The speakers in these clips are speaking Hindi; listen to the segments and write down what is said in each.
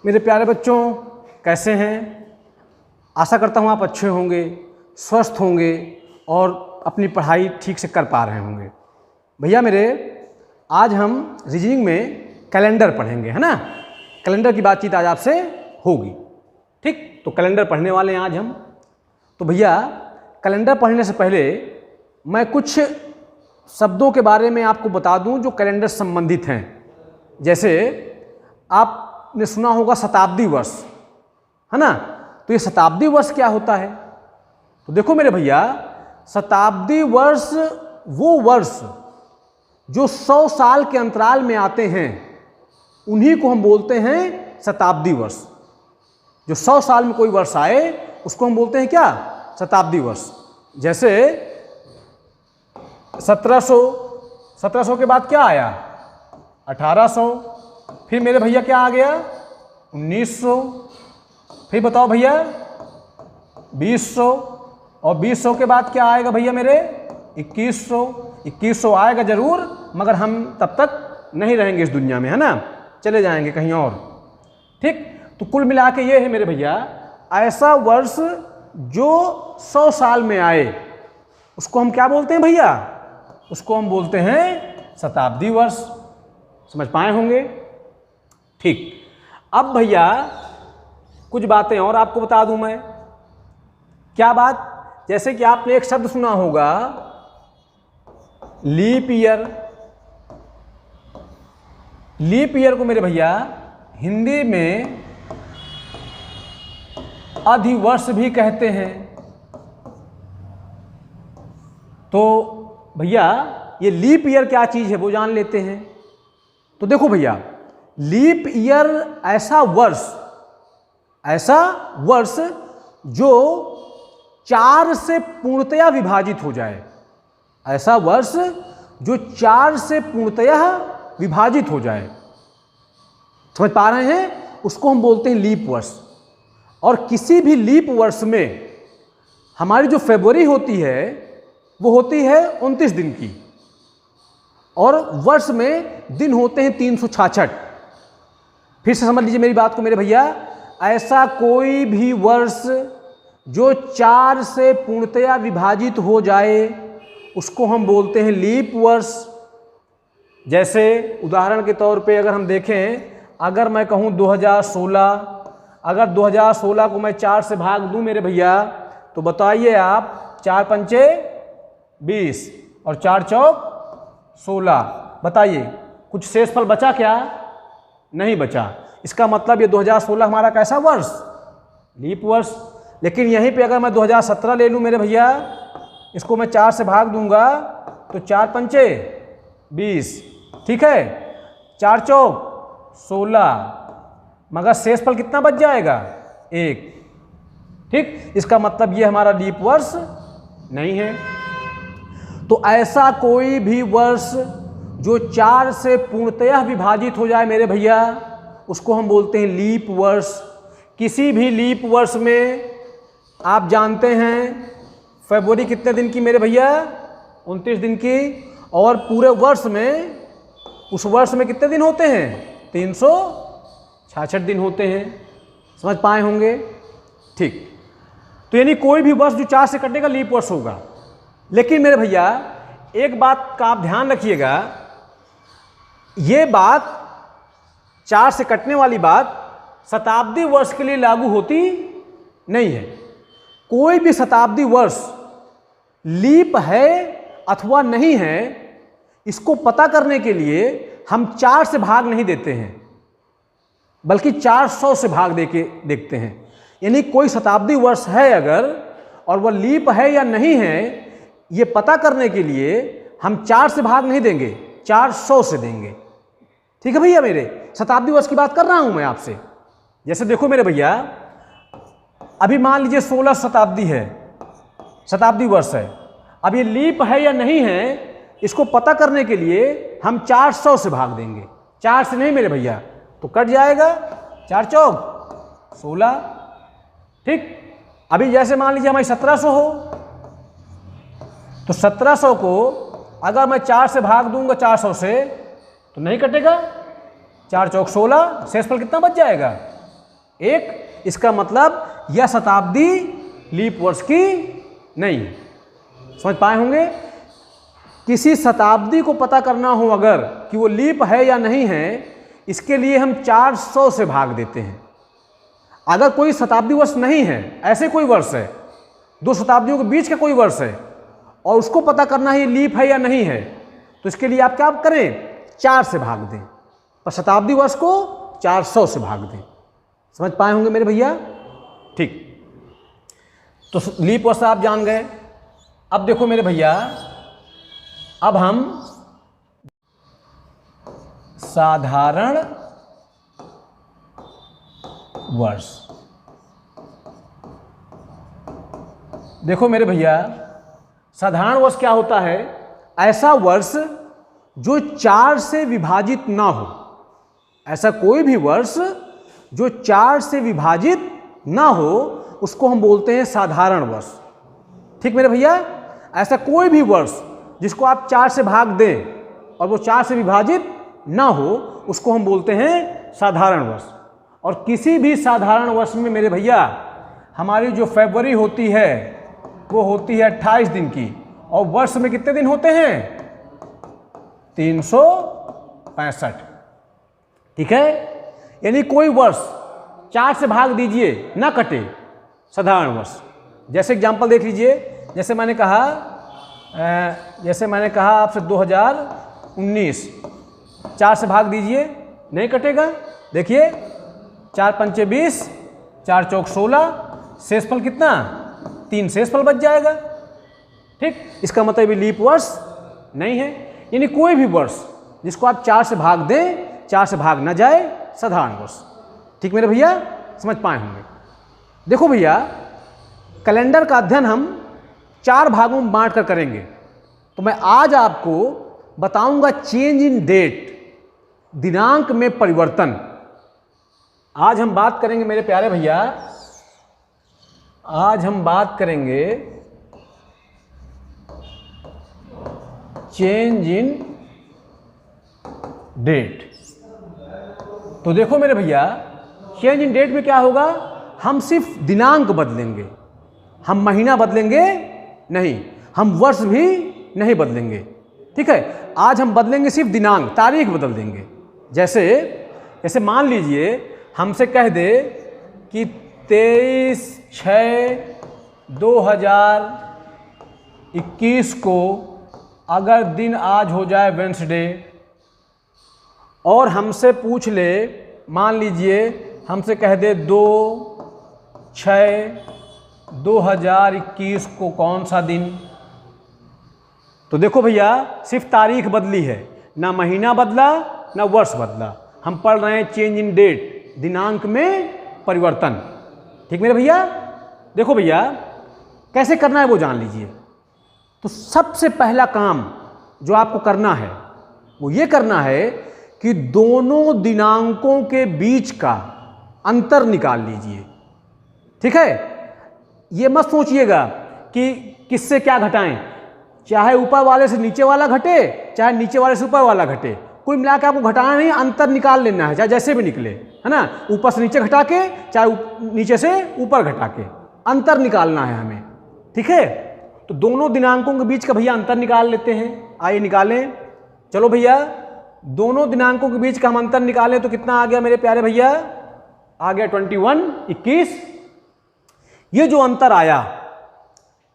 मेरे प्यारे बच्चों, कैसे हैं? आशा करता हूँ आप अच्छे होंगे, स्वस्थ होंगे और अपनी पढ़ाई ठीक से कर पा रहे होंगे। भैया मेरे, आज हम रीजनिंग में कैलेंडर पढ़ेंगे, है ना। कैलेंडर की बातचीत आज आपसे होगी, ठीक। तो कैलेंडर पढ़ने वाले हैं आज हम। तो भैया, कैलेंडर पढ़ने से पहले मैं कुछ शब्दों के बारे में आपको बता दूं जो कैलेंडर से संबंधित हैं। जैसे आपने सुना होगा शताब्दी वर्ष, है ना। तो ये शताब्दी वर्ष क्या होता है? तो देखो मेरे भैया, शताब्दी वर्ष वो वर्ष जो 100 साल के अंतराल में आते हैं, उन्हीं को हम बोलते हैं शताब्दी वर्ष। जो 100 साल में कोई वर्ष आए उसको हम बोलते हैं क्या? शताब्दी वर्ष। जैसे 1700 के बाद क्या आया? 1800। फिर मेरे भैया क्या आ गया? 1900। फिर बताओ भैया 2000। और 2000 के बाद क्या आएगा भैया मेरे? 2100। 2100 आएगा जरूर, मगर हम तब तक नहीं रहेंगे इस दुनिया में, है ना, चले जाएंगे कहीं और, ठीक। तो कुल मिला के ये है मेरे भैया, ऐसा वर्ष जो 100 साल में आए उसको हम क्या बोलते हैं भैया? उसको हम बोलते हैं शताब्दी वर्ष। समझ पाए होंगे, ठीक। अब भैया कुछ बातें और आपको बता दूं मैं। क्या बात? जैसे कि आपने एक शब्द सुना होगा, लीप ईयर। लीप ईयर को मेरे भैया हिंदी में अधिवर्ष भी कहते हैं। तो भैया ये लीप ईयर क्या चीज़ है वो जान लेते हैं। तो देखो भैया, लीप ईयर ऐसा वर्ष जो 4 से पूर्णतया विभाजित हो जाए। ऐसा वर्ष जो 4 से पूर्णतया विभाजित हो जाए। समझ पा रहे हैं? उसको हम बोलते हैं लीप वर्ष। और किसी भी लीप वर्ष में हमारी जो फरवरी होती है वो होती है 29 दिन की, और वर्ष में दिन होते हैं 366। फिर से समझ लीजिए मेरी बात को मेरे भैया, ऐसा कोई भी वर्ष जो 4 से पूर्णतया विभाजित हो जाए उसको हम बोलते हैं लीप वर्ष। जैसे उदाहरण के तौर पे अगर हम देखें, अगर मैं कहूँ 2016, अगर 2016 को मैं 4 से भाग दूं मेरे भैया, तो बताइए आप, 4 पंचे 20 और 4 चौक 16। बताइए कुछ शेषफल बचा क्या? नहीं बचा। इसका मतलब ये 2016 हमारा कैसा वर्ष? लीप वर्ष। लेकिन यहीं पे अगर मैं 2017 ले लूँ मेरे भैया, इसको मैं 4 से भाग दूंगा तो 4 पंचे 20, ठीक है, 4 चौक 16, मगर शेषफल कितना बच जाएगा? 1, ठीक। इसका मतलब ये हमारा लीप वर्ष नहीं है। तो ऐसा कोई भी वर्ष जो 4 से पूर्णतया विभाजित हो जाए मेरे भैया, उसको हम बोलते हैं लीप वर्ष। किसी भी लीप वर्ष में आप जानते हैं फरवरी कितने दिन की मेरे भैया? 29 दिन की। और पूरे वर्ष में, उस वर्ष में कितने दिन होते हैं? 366 दिन होते हैं। समझ पाए होंगे, ठीक। तो यानी कोई भी वर्ष जो 4 से कटेगा लीप वर्ष होगा। लेकिन मेरे भैया एक बात का आप ध्यान रखिएगा, ये बात 4 से कटने वाली बात शताब्दी वर्ष के लिए लागू होती नहीं है। कोई भी शताब्दी वर्ष लीप है अथवा नहीं है, इसको पता करने के लिए हम 4 से भाग नहीं देते हैं, बल्कि 400 से भाग देके देखते हैं। यानी कोई शताब्दी वर्ष है अगर, और वह लीप है या नहीं है, ये पता करने के लिए हम 4 से भाग नहीं देंगे, 400 से देंगे। ठीक है भैया मेरे, शताब्दी वर्ष की बात कर रहा हूं मैं आपसे। जैसे देखो मेरे भैया, अभी मान लीजिए 16 शताब्दी है, शताब्दी वर्ष है। अब ये लीप है या नहीं है, इसको पता करने के लिए हम 400 से भाग देंगे। 4 से नहीं मेरे भैया, तो कट जाएगा 4 चौक 16, ठीक। अभी जैसे मान लीजिए हमारी 1700 हो, तो 1700 को अगर मैं 4 से भाग दूंगा 400 से, तो नहीं कटेगा। 4 चौक 16, शेषफल कितना बच जाएगा? एक। इसका मतलब यह शताब्दी लीप वर्ष की नहीं। समझ पाए होंगे। किसी शताब्दी को पता करना हो अगर कि वो लीप है या नहीं है, इसके लिए हम 400 से भाग देते हैं। अगर कोई शताब्दी वर्ष नहीं है, ऐसे कोई वर्ष है, दो शताब्दियों के बीच का कोई वर्ष है और उसको पता करना है ये लीप है या नहीं है, तो इसके लिए आप क्या करें, 4 से भाग दें। पर शताब्दी वर्ष को 400 से भाग दें। समझ पाए होंगे मेरे भैया। ठीक, तो लीप वर्ष आप जान गए। अब देखो मेरे भैया, अब हम साधारण वर्ष। देखो मेरे भैया, साधारण वर्ष क्या होता है, ऐसा वर्ष जो 4 से विभाजित ना हो। ऐसा कोई भी वर्ष जो 4 से विभाजित ना हो उसको हम बोलते हैं साधारण वर्ष। ठीक मेरे भैया, ऐसा कोई भी वर्ष जिसको आप 4 से भाग दें और वो 4 से विभाजित ना हो उसको हम बोलते हैं साधारण वर्ष। और किसी भी साधारण वर्ष में मेरे भैया हमारी जो फरवरी होती है वो होती है 28 दिन की, और वर्ष में कितने दिन होते हैं, 365। ठीक है, यानी कोई वर्ष 4 से भाग दीजिए ना कटे, साधारण वर्ष। जैसे एग्जाम्पल देख लीजिए, जैसे मैंने कहा आपसे 2019, 4 से भाग दीजिए, नहीं कटेगा। देखिए 4 पंचे 20, 4 चौक 16, शेषफल कितना, 3 शेषफल बच जाएगा। ठीक, इसका मतलब ये लीप वर्ष नहीं है। यानी कोई भी वर्ष जिसको आप 4 से भाग दें, 4 से भाग ना जाए, साधारण वर्ष। ठीक मेरे भैया, समझ पाए होंगे। देखो भैया, कैलेंडर का अध्ययन हम 4 भागों में बांट कर करेंगे। तो मैं आज आपको बताऊंगा चेंज इन डेट, दिनांक में परिवर्तन। आज हम बात करेंगे मेरे प्यारे भैया, आज हम बात करेंगे चेंज इन डेट। तो देखो मेरे भैया, चेंज इन डेट में क्या होगा, हम सिर्फ दिनांक बदलेंगे, हम महीना बदलेंगे नहीं, हम वर्ष भी नहीं बदलेंगे। ठीक है, आज हम बदलेंगे सिर्फ दिनांक, तारीख बदल देंगे। जैसे मान लीजिए हमसे कह दे कि 23/6/2021 को अगर दिन आज हो जाए वेंसडे, और हमसे पूछ ले, मान लीजिए हमसे कह दे 2/6/2021 को कौन सा दिन, तो देखो भैया सिर्फ तारीख बदली है, ना महीना बदला ना वर्ष बदला। हम पढ़ रहे हैं चेंज इन डेट, दिनांक में परिवर्तन। ठीक मेरे भैया। देखो भैया कैसे करना है वो जान लीजिए। तो सबसे पहला काम जो आपको करना है वो ये करना है कि दोनों दिनांकों के बीच का अंतर निकाल लीजिए। ठीक है, ये मत सोचिएगा कि किससे क्या घटाएं, चाहे ऊपर वाले से नीचे वाला घटे, चाहे नीचे वाले से ऊपर वाला घटे, कुल मिला के आपको घटाना नहीं, अंतर निकाल लेना है, चाहे जैसे भी निकले, है ना। ऊपर से नीचे घटा के, चाहे नीचे से ऊपर घटा के, अंतर निकालना है हमें। ठीक है, तो दोनों दिनांकों के बीच का भैया अंतर निकाल लेते हैं। आइए निकालें। चलो भैया, दोनों दिनांकों के बीच का हम अंतर निकालें तो कितना आ गया मेरे प्यारे भैया, आ गया 21/21। ये जो अंतर आया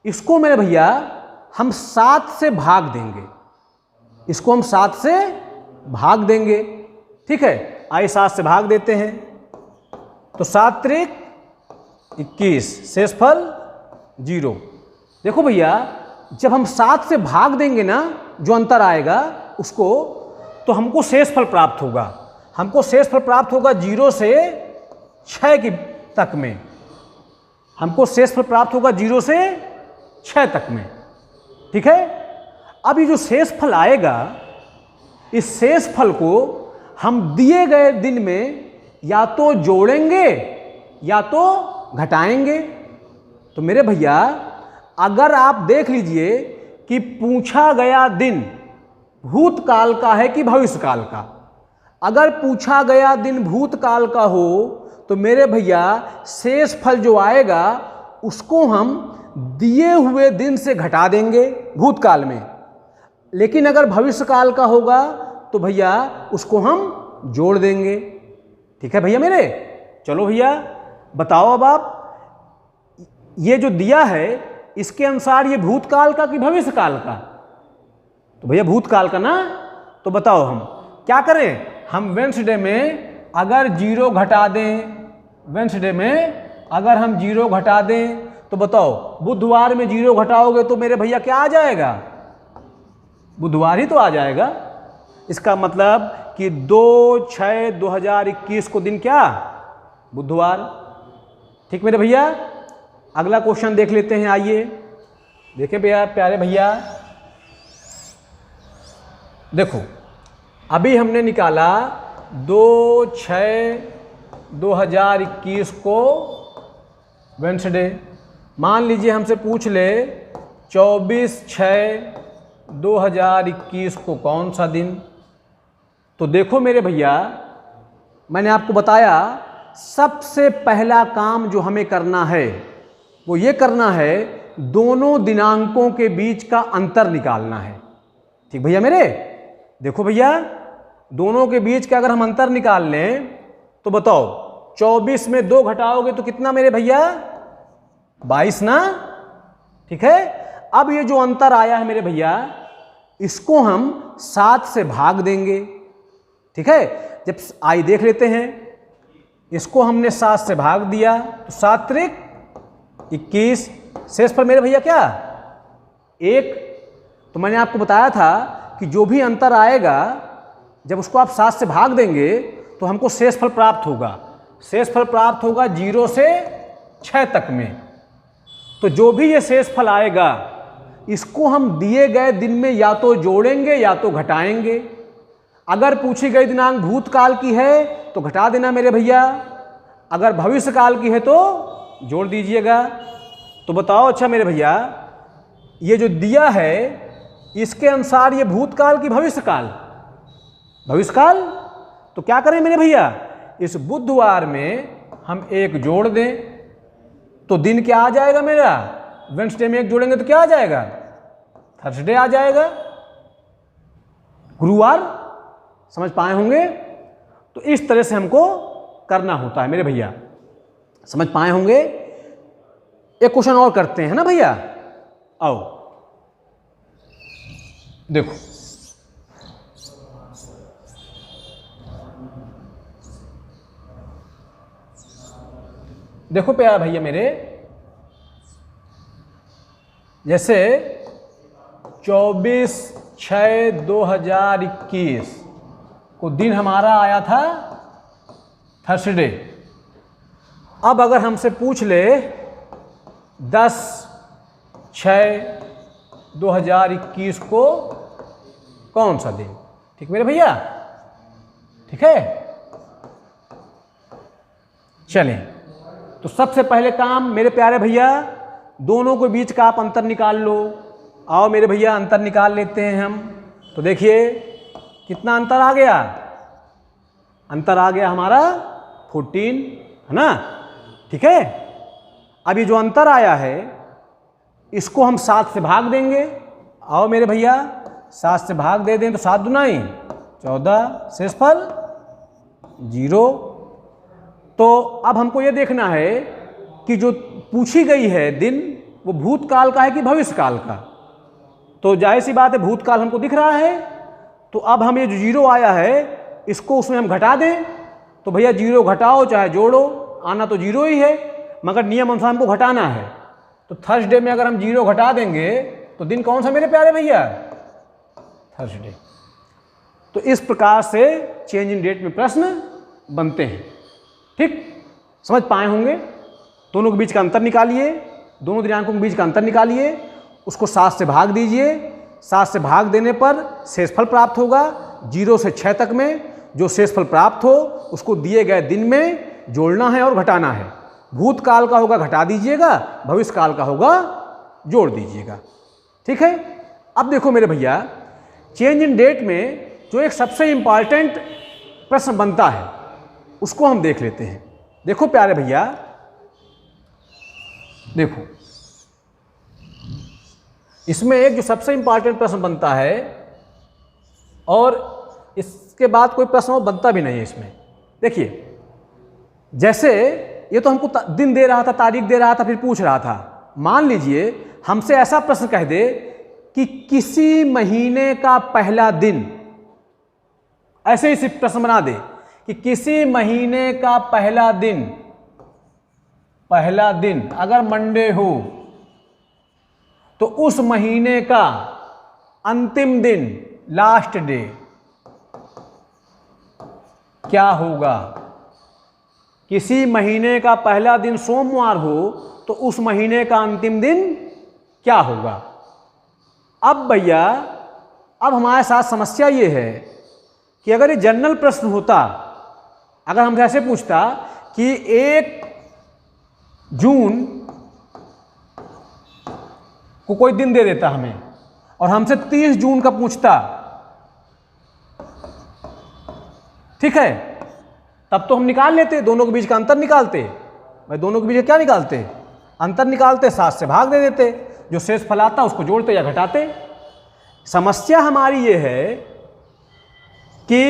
इसको मेरे भैया हम 7 से भाग देंगे, इसको हम 7 से भाग देंगे। ठीक है, आइए 7 से भाग देते हैं। तो 7 त्रिक 21, शेषफल 0। देखो भैया जब हम 7 से भाग देंगे ना, जो अंतर आएगा उसको, तो हमको शेषफल प्राप्त होगा। हमको शेषफल प्राप्त होगा 0 से 6 की तक में। हमको शेषफल प्राप्त होगा 0 से 6 तक में। ठीक है, अब ये जो शेषफल आएगा, इस शेषफल को हम दिए गए दिन में या तो जोड़ेंगे या तो घटाएंगे। तो मेरे भैया अगर आप देख लीजिए कि पूछा गया दिन भूतकाल का है कि भविष्यकाल का, अगर पूछा गया दिन भूतकाल का हो तो मेरे भैया शेष फल जो आएगा उसको हम दिए हुए दिन से घटा देंगे भूतकाल में, लेकिन अगर भविष्यकाल का होगा तो भैया उसको हम जोड़ देंगे। ठीक है भैया मेरे? चलो भैया बताओ अब आप, ये जो दिया है इसके अनुसार ये भूतकाल का कि भविष्यकाल का? तो भैया भूतकाल का ना, तो बताओ हम क्या करें? हम वेडनेसडे में अगर 0 घटा दें, वेडनेसडे में अगर हम 0 घटा दें तो बताओ बुधवार में 0 घटाओगे तो मेरे भैया क्या आ जाएगा? बुधवार ही तो आ जाएगा। इसका मतलब कि 2/6/2021 को दिन क्या? बुधवार। ठीक मेरे भैया? अगला क्वेश्चन देख लेते हैं, आइए देखें भैया प्यारे भैया। देखो अभी हमने निकाला 2/6/2021 को वेडनेसडे। मान लीजिए हमसे पूछ ले 24/6/2021 को कौन सा दिन? तो देखो मेरे भैया, मैंने आपको बताया सबसे पहला काम जो हमें करना है वो ये करना है, दोनों दिनांकों के बीच का अंतर निकालना है। ठीक भैया मेरे? देखो भैया दोनों के बीच का अगर हम अंतर निकाल लें तो बताओ 24 में 2 घटाओगे तो कितना मेरे भैया? 22 ना। ठीक है, अब ये जो अंतर आया है मेरे भैया इसको हम 7 से भाग देंगे। ठीक है, जब आई देख लेते हैं, इसको हमने 7 से भाग दिया तो 7 त्रिक 21, शेष पर मेरे भैया क्या? 1। तो मैंने आपको बताया था कि जो भी अंतर आएगा जब उसको आप 7 से भाग देंगे तो हमको शेषफल प्राप्त होगा। शेषफल प्राप्त होगा 0 से 6 तक में। तो जो भी ये शेषफल आएगा इसको हम दिए गए दिन में या तो जोड़ेंगे या तो घटाएंगे। अगर पूछी गई दिनांक भूतकाल की है तो घटा देना मेरे भैया, अगर भविष्यकाल की है तो जोड़ दीजिएगा। तो बताओ अच्छा मेरे भैया, ये जो दिया है इसके अनुसार ये भूतकाल की भविष्यकाल? भविष्यकाल। तो क्या करें मेरे भैया, इस बुधवार में हम 1 जोड़ दें तो दिन क्या आ जाएगा मेरा? वेडनेसडे में 1 जोड़ेंगे तो क्या आ जाएगा? थर्सडे आ जाएगा, गुरुवार। समझ पाए होंगे? तो इस तरह से हमको करना होता है मेरे भैया, समझ पाए होंगे? एक क्वेश्चन और करते हैं ना भैया, आओ देखो। देखो प्यारा भैया मेरे, जैसे 24/6/2021 को दिन हमारा आया था थर्सडे। अब अगर हमसे पूछ ले 10/6/2021 को कौन सा दिन? ठीक मेरे भैया? ठीक है, चलें। तो सबसे पहले काम मेरे प्यारे भैया, दोनों के बीच का आप अंतर निकाल लो। आओ मेरे भैया अंतर निकाल लेते हैं हम। तो देखिए कितना अंतर आ गया? अंतर आ गया हमारा 14, है ना? ठीक है, अभी जो अंतर आया है इसको हम 7 से भाग देंगे। आओ मेरे भैया 7 से भाग दे दें तो 7 दूनाई 14, शेषफल 0। तो अब हमको ये देखना है कि जो पूछी गई है दिन वो भूतकाल का है कि भविष्यकाल का। तो जाहिर सी बात है भूतकाल हमको दिख रहा है, तो अब हम ये जो 0 आया है इसको उसमें हम घटा दें। तो भैया 0 घटाओ चाहे जोड़ो, आना तो 0 ही है, मगर नियम अनुसार हमको घटाना है। तो थर्सडे में अगर हम 0 घटा देंगे तो दिन कौन सा मेरे प्यारे भैया? थर्सडे। तो इस प्रकार से चेंज इन डेट में प्रश्न बनते हैं। ठीक, समझ पाए होंगे? दोनों के बीच का अंतर निकालिए, दोनों दिनांकों के बीच का अंतर निकालिए, उसको 7 से भाग दीजिए। 7 से भाग देने पर शेषफल प्राप्त होगा 0 से 6 तक में। जो शेषफल प्राप्त हो उसको दिए गए दिन में जोड़ना है और घटाना है। भूतकाल का होगा घटा दीजिएगा, भविष्यकाल का होगा जोड़ दीजिएगा। ठीक है, अब देखो मेरे भैया चेंज इन डेट में जो एक सबसे इंपॉर्टेंट प्रश्न बनता है उसको हम देख लेते हैं। देखो प्यारे भैया, देखो इसमें एक जो सबसे इंपॉर्टेंट प्रश्न बनता है, और इसके बाद कोई प्रश्न और बनता भी नहीं है इसमें। देखिए, जैसे ये तो हमको दिन दे रहा था, तारीख दे रहा था, फिर पूछ रहा था। मान लीजिए हमसे ऐसा प्रश्न कह दे कि किसी महीने का पहला दिन, ऐसे ही सिर्फ प्रश्न बना दे कि किसी महीने का पहला दिन अगर मंडे हो तो उस महीने का अंतिम दिन, लास्ट डे क्या होगा। किसी महीने का पहला दिन सोमवार हो तो उस महीने का अंतिम दिन क्या होगा। अब भैया, अब हमारे साथ समस्या ये है कि अगर ये जनरल प्रश्न होता, अगर हमसे ऐसे पूछता कि 1 जून को कोई दिन दे देता हमें और हमसे 30 जून का पूछता, ठीक है, तब तो हम निकाल लेते, दोनों के बीच का अंतर निकालते। भाई दोनों के बीच क्या निकालते? अंतर निकालते, 7 से भाग दे देते, जो शेष फल आता उसको जोड़ते या घटाते। समस्या हमारी ये है कि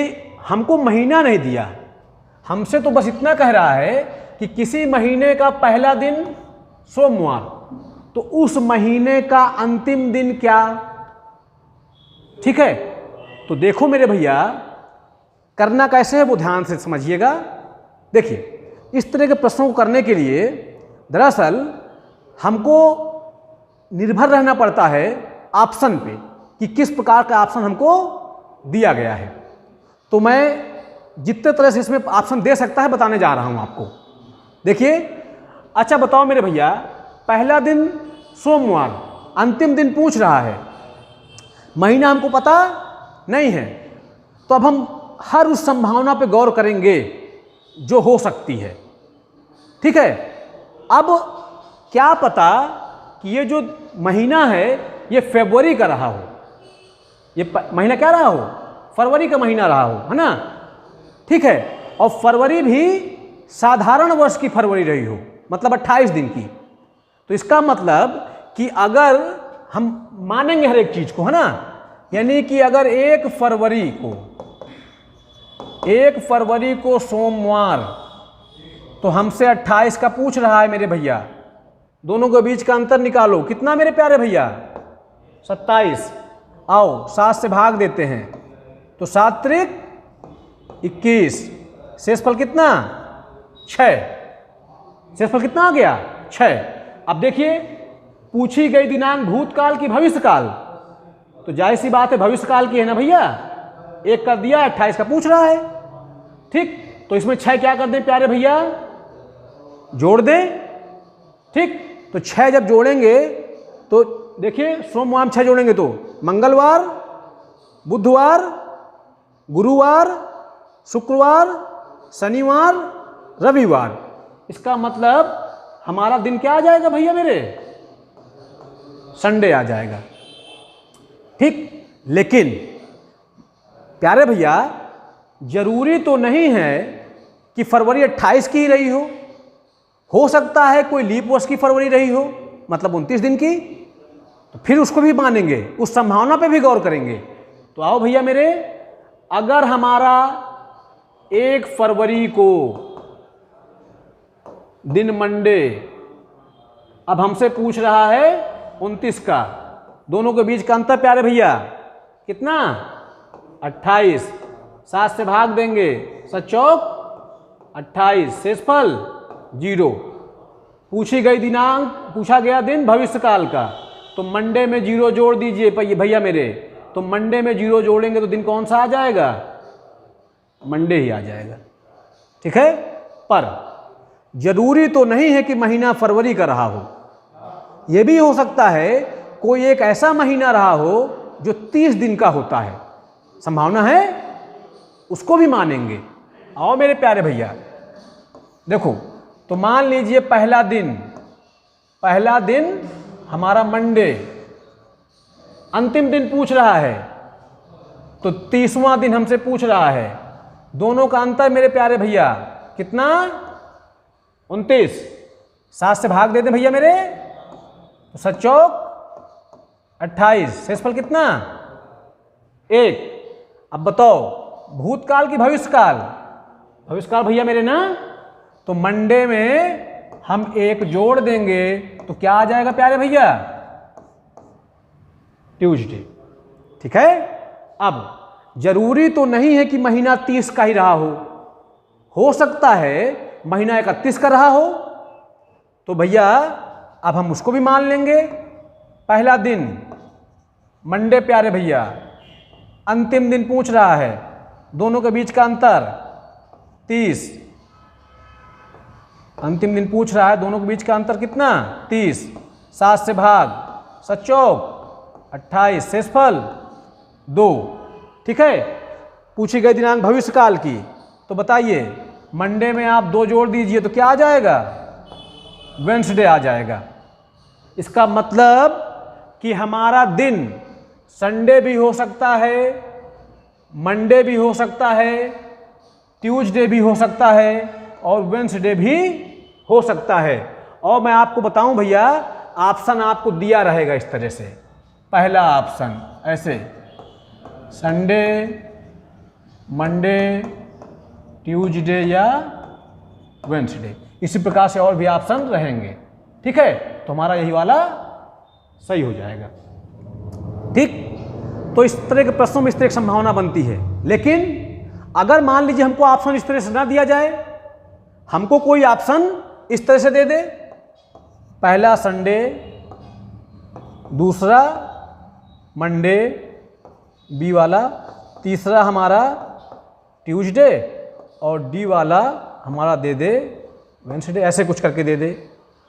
हमको महीना नहीं दिया, हमसे तो बस इतना कह रहा है कि किसी महीने का पहला दिन सोमवार, तो उस महीने का अंतिम दिन क्या। ठीक है, तो देखो मेरे भैया, करना कैसे है वो ध्यान से समझिएगा। देखिए, इस तरह के प्रश्नों को करने के लिए दरअसल हमको निर्भर रहना पड़ता है ऑप्शन पे कि किस प्रकार का ऑप्शन हमको दिया गया है। तो मैं जितने तरह से इसमें ऑप्शन दे सकता है बताने जा रहा हूं आपको। देखिए, अच्छा बताओ मेरे भैया, पहला दिन सोमवार, अंतिम दिन पूछ रहा है, महीना हमको पता नहीं है, तो अब हम हर उस संभावना पे गौर करेंगे जो हो सकती है। ठीक है, अब क्या पता कि ये जो महीना है ये फरवरी का रहा हो, ये महीना क्या रहा हो, फरवरी का महीना रहा हो, है ना। ठीक है, और फरवरी भी साधारण वर्ष की फरवरी रही हो, मतलब 28 दिन की। तो इसका मतलब कि अगर हम मानेंगे हर एक चीज को, है ना, यानी कि अगर 1 फरवरी को सोमवार, तो हमसे 28 का पूछ रहा है मेरे भैया, दोनों के बीच का अंतर निकालो, कितना मेरे प्यारे भैया, 27। आओ 7 से भाग देते हैं, तो 7 त्रिक 21, शेषफल कितना, 6। शेषफल कितना आ गया, 6। अब देखिए, पूछी गई दिनांक भूतकाल की भविष्यकाल, तो जाहिर सी बात है भविष्यकाल की है ना भैया, 1 कर दिया, 28 का पूछ रहा है। ठीक, तो इसमें 6 क्या कर दें प्यारे भैया, जोड़ दें। ठीक, तो 6 जब जोड़ेंगे तो देखिए, सोमवार में 6 जोड़ेंगे तो मंगलवार, बुधवार, गुरुवार, शुक्रवार, शनिवार, रविवार। इसका मतलब हमारा दिन क्या आ जाएगा भैया मेरे, संडे आ जाएगा। ठीक, लेकिन प्यारे भैया, जरूरी तो नहीं है कि फरवरी 28 की ही रही हो सकता है कोई लीप वर्ष की फरवरी रही हो, मतलब 29 दिन की, तो फिर उसको भी मानेंगे, उस संभावना पे भी गौर करेंगे। तो आओ भैया मेरे, अगर हमारा 1 फरवरी को दिन मंडे, अब हमसे पूछ रहा है 29 का, दोनों के बीच का अंतर प्यारे भैया कितना, 28, 7 से भाग देंगे, 7 चौक 28, शेषफल 0। पूछी गई दिनांक, पूछा गया दिन भविष्यकाल का, तो मंडे में 0 जोड़ दीजिए भैया मेरे, तो मंडे में 0 जोड़ेंगे तो दिन कौन सा आ जाएगा, मंडे ही आ जाएगा। ठीक है, पर जरूरी तो नहीं है कि महीना फरवरी का रहा हो, यह भी हो सकता है कोई एक ऐसा महीना रहा हो जो 30 दिन का होता है, संभावना है, उसको भी मानेंगे। आओ मेरे प्यारे भैया, देखो, तो मान लीजिए पहला दिन हमारा मंडे, अंतिम दिन पूछ रहा है, तो 30वां दिन हमसे पूछ रहा है, दोनों का अंतर मेरे प्यारे भैया कितना, 29, 7 से भाग देते भैया मेरे, तो 7 चौक 28, शेषफल कितना 1। अब बताओ भूतकाल की भविष्यकाल, भविष्यकाल भैया मेरे ना, तो मंडे में हम 1 जोड़ देंगे तो क्या आ जाएगा प्यारे भैया, ट्यूसडे। ठीक है। अब जरूरी तो नहीं है कि महीना 30 का ही रहा हो सकता है महीना 31 का रहा हो, तो भैया अब हम उसको भी मान लेंगे। पहला दिन मंडे प्यारे भैया, अंतिम दिन पूछ रहा है, दोनों के बीच का अंतर 30, अंतिम दिन पूछ रहा है, दोनों के बीच का अंतर कितना 30, 7 से भाग, 7 चौक 28, शेषफल 2। ठीक है। पूछी गई दिनांक भविष्यकाल की, तो बताइए मंडे में आप 2 जोड़ दीजिए तो क्या आ जाएगा, वेडनेसडे आ जाएगा। इसका मतलब कि हमारा दिन संडे भी हो सकता है, मंडे भी हो सकता है, ट्यूसडे भी हो सकता है और वेडनेसडे भी हो सकता है। और मैं आपको बताऊं भैया, ऑप्शन आपको दिया रहेगा इस तरह से। पहला ऑप्शन ऐसे, संडे, मंडे, ट्यूसडे या वेडनेसडे, इसी प्रकार से और भी ऑप्शन रहेंगे। ठीक है, तो हमारा यही वाला सही हो जाएगा। ठीक, तो इस तरह के प्रश्नों में इस तरह की संभावना बनती है। लेकिन अगर मान लीजिए हमको ऑप्शन इस तरह से ना दिया जाए, हमको कोई ऑप्शन इस तरह से दे दे, पहला संडे, दूसरा मंडे बी वाला, तीसरा हमारा ट्यूसडे और डी वाला हमारा दे दे वेडनेसडे, ऐसे कुछ करके दे दे।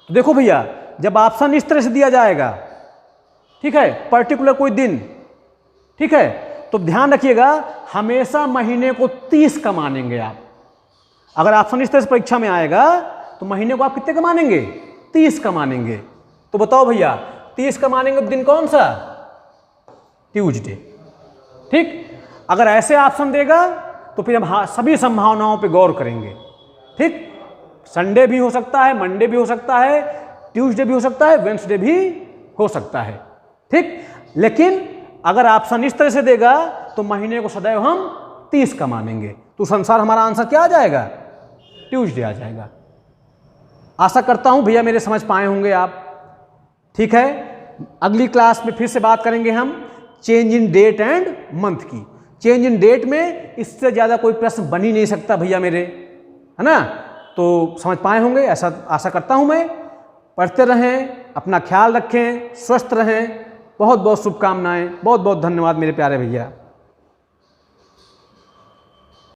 तो देखो भैया, जब ऑप्शन इस तरह से दिया जाएगा, ठीक है, पर्टिकुलर कोई दिन, ठीक है, तो ध्यान रखिएगा हमेशा महीने को 30 का मानेंगे आप। अगर ऑप्शन इस तरह से परीक्षा में आएगा तो महीने को आप कितने का मानेंगे, 30 का मानेंगे। तो बताओ भैया 30 का मानेंगे तो दिन कौन सा, ट्यूसडे। ठीक, अगर ऐसे ऑप्शन देगा तो फिर हम सभी संभावनाओं पे गौर करेंगे। ठीक, संडे भी हो सकता है, मंडे भी हो सकता है, ट्यूसडे भी हो सकता है, वेडनेसडे भी हो सकता है। ठीक, लेकिन अगर ऑप्शन इस तरह से देगा तो महीने को सदैव हम 30 का मानेंगे। तो संसार हमारा आंसर क्या आ जाएगा, ट्यूसडे आ जाएगा। आशा करता हूं भैया मेरे समझ पाए होंगे आप। ठीक है, अगली क्लास में फिर से बात करेंगे हम change in date and month की। चेंज इन डेट में इससे ज़्यादा कोई प्रश्न बन ही नहीं सकता भैया मेरे, है ना। तो समझ पाए होंगे ऐसा आशा करता हूं मैं। पढ़ते रहें, अपना ख्याल रखें, स्वस्थ रहें। बहुत बहुत शुभकामनाएं, बहुत बहुत धन्यवाद मेरे प्यारे भैया।